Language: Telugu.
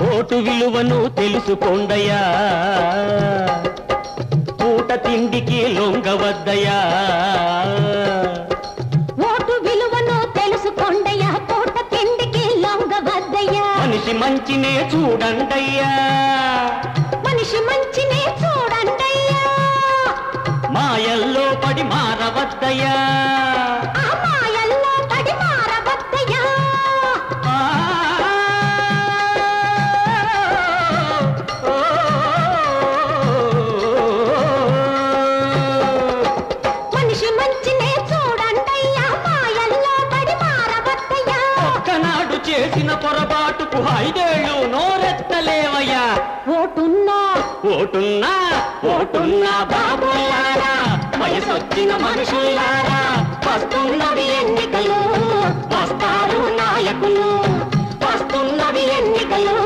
ఓటు విలువను తెలుసుకోండయ్యా, పూట తిండికి లొంగవద్దయ్యా. ఓటు విలువను తెలుసుకోండయ్యా, పూట తిండికి లొంగవద్దయ్యా. మనిషి మంచినే చూడండయ్యా, మనిషి మంచినే చూడండయ్యా. మాయల్లో పడి మారవద్దయ్యా, ఆ మాయల్లో పడి మారవద్దయ్యా. మనిషి మంచినే చూడండయ్యా, మాయల్లో పడి మారవద్దయ్యా. ఒక్కనాడు చేసిన పొరపాటుకు 5 ఏళ్ళు నోరెత్తలేవయ్యా. ఓటున్నా ఓటున్నా ఓటున్నా బాబులారా, వయసొచ్చిన మనుషులారా, వస్తున్నవి ఎన్నికలు, వస్తారు నాయకులు, వస్తున్నవి ఎన్నికలు.